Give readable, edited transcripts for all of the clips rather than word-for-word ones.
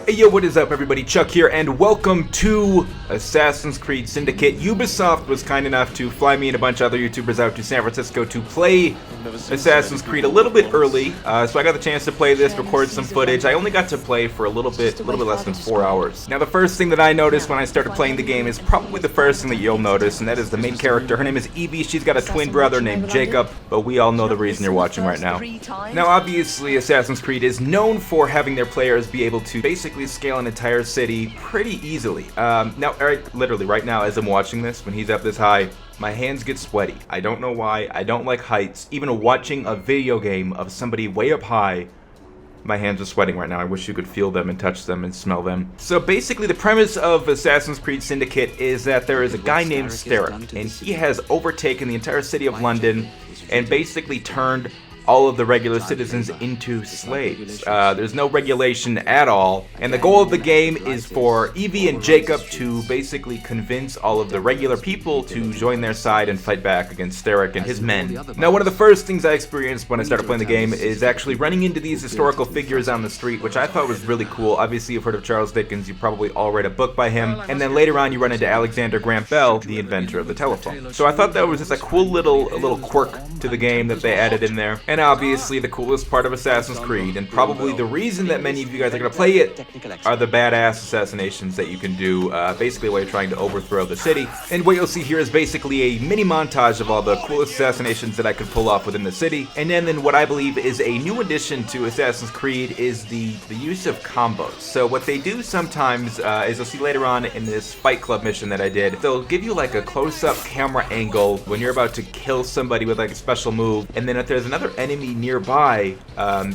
Hey yo, what is up everybody? Chuck here, and welcome to Assassin's Creed Syndicate. Ubisoft was kind enough to fly me and a bunch of other YouTubers out to San Francisco to play Assassin's Creed a little bit early, so I got the chance to play this, record some footage. I only got to play for a little bit less than 4 hours. Now the first thing that I noticed when I started playing the game is probably the first thing that you'll notice, and that is the main character. Her name is Evie. She's got a twin brother named Jacob, but we all know the reason you're watching right now. Now obviously Assassin's Creed is known for having their players be able to basically scale an entire city pretty easily. Now, literally right now as I'm watching this, when he's up this high, my hands get sweaty. I don't know why. I don't like heights. Even watching a video game of somebody way up high, my hands are sweating right now. I wish you could feel them and touch them and smell them. So basically the premise of Assassin's Creed Syndicate is that there is a guy named Starrick, and he has overtaken the entire city of London and basically turned all of the regular citizens into slaves. There's no regulation at all, and the goal of the game is for Evie and Jacob to basically convince all of the regular people to join their side and fight back against Starrick and his men. Now, one of the first things I experienced when I started playing the game is actually running into these historical figures on the street, which I thought was really cool. Obviously, you've heard of Charles Dickens, you probably all read a book by him, and then later on you run into Alexander Graham Bell, the inventor of the telephone. So I thought that was just a cool little quirk to the game that they added in there. And obviously the coolest part of Assassin's Creed, and probably the reason that many of you guys are going to play it, are the badass assassinations that you can do basically while you're trying to overthrow the city. And what you'll see here is basically a mini montage of all the coolest assassinations that I could pull off within the city. And then what I believe is a new addition to Assassin's Creed is the use of combos. So what they do sometimes is, you'll see later on in this Fight Club mission that I did, they'll give you like a close-up camera angle when you're about to kill somebody with like a special move, and then if there's another enemy nearby,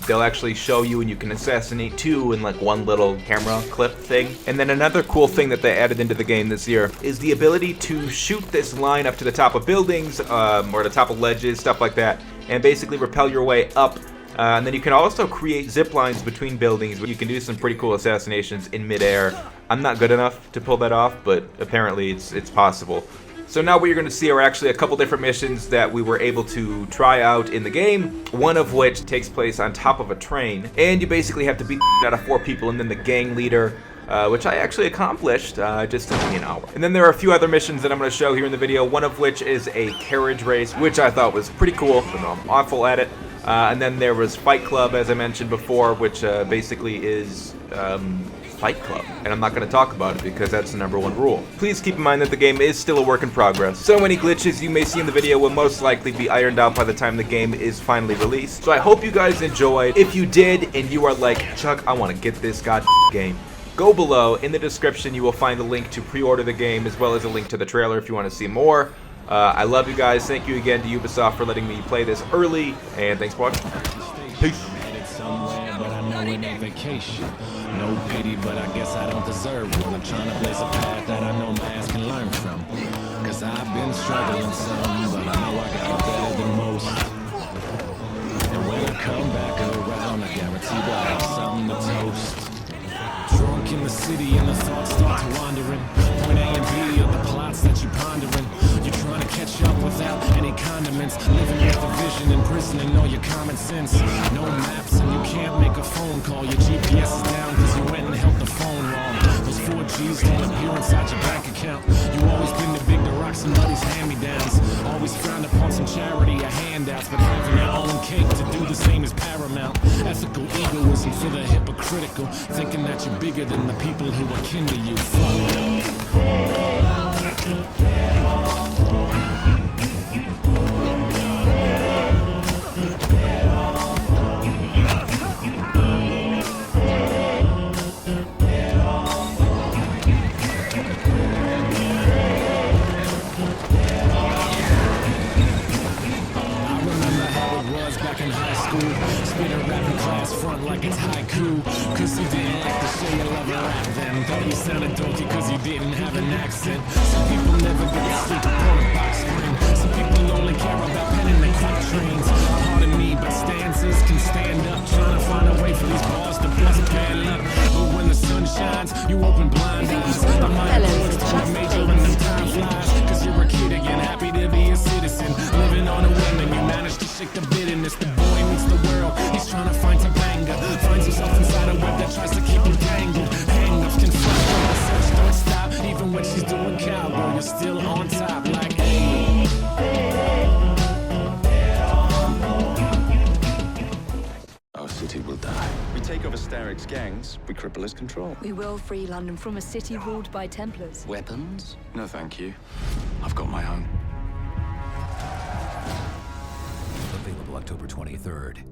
they'll actually show you and you can assassinate two in like one little camera clip thing. And then another cool thing that they added into the game this year is the ability to shoot this line up to the top of buildings, or the top of ledges, stuff like that, and basically rappel your way up. And then you can also create zip lines between buildings where you can do some pretty cool assassinations in midair. I'm not good enough to pull that off, but apparently it's possible. So now what you're going to see are actually a couple different missions that we were able to try out in the game, one of which takes place on top of a train, and you basically have to beat out of 4 people and then the gang leader, which I actually accomplished just took me an hour. And then there are a few other missions that I'm going to show here in the video, one of which is a carriage race, which I thought was pretty cool, but I'm awful at it. And then there was Fight Club, as I mentioned before, which basically is Fight Club, and I'm not going to talk about it because that's the #1 rule. Please keep in mind that the game is still a work in progress. So many glitches you may see in the video will most likely be ironed out by the time the game is finally released. So I hope you guys enjoyed. If you did and you are like, Chuck, I want to get this goddamn game, go below. In the description you will find a link to pre-order the game, as well as a link to the trailer if you want to see more. I love you guys. Thank you again to Ubisoft for letting me play this early, and thanks for watching. Peace. Vacation. No pity, but I guess I don't deserve one. I'm trying to blaze a path that I know my ass can learn from. Cause I've been struggling some, but I know I got it better than most. And when I come back around, I guarantee that I have something to toast. Drunk in the city and the thoughts start wandering. Point A and B are the plots that you're pondering. You're trying to catch up without any condiments. Living with a vision in prison and all your common sense. No maps and you can't make a phone call. Your GPS is down because you went and held the phone wrong. Those 4 G's don't appear inside your bank account. You always been too big to rock somebody's hand-me-downs. Always frowned upon some charity or handouts, but having your own cake to do the same is paramount. Ethical egoism for the hypocritical, thinking that you're bigger than the people who are kin to you. Spinner rapping class front like it's haiku. Cause you didn't like the show you love rap then. Thought you sounded dorky cause you didn't have an accent. Some people never get to sleep upon a box screen. Some people only care about penning the quick trains. Pardon me, but stanzas can stand up. Trying to find a way for these bars to bust bad luck. But when the sun shines, you open blind eyes. I might have words to a major and the time flies. Cause you're a kid again, happy to be a citizen. Living on a whim and you managed to shake the bitterness. The boy meets the world, he's trying to find some anger. Finds himself inside a web that tries to keep him tangled. on top like hey. Our city will die. We take over Starrick's gangs, we cripple his control. We will free London from a city ruled by Templars. Weapons? No, thank you. I've got my own. Available October 23rd.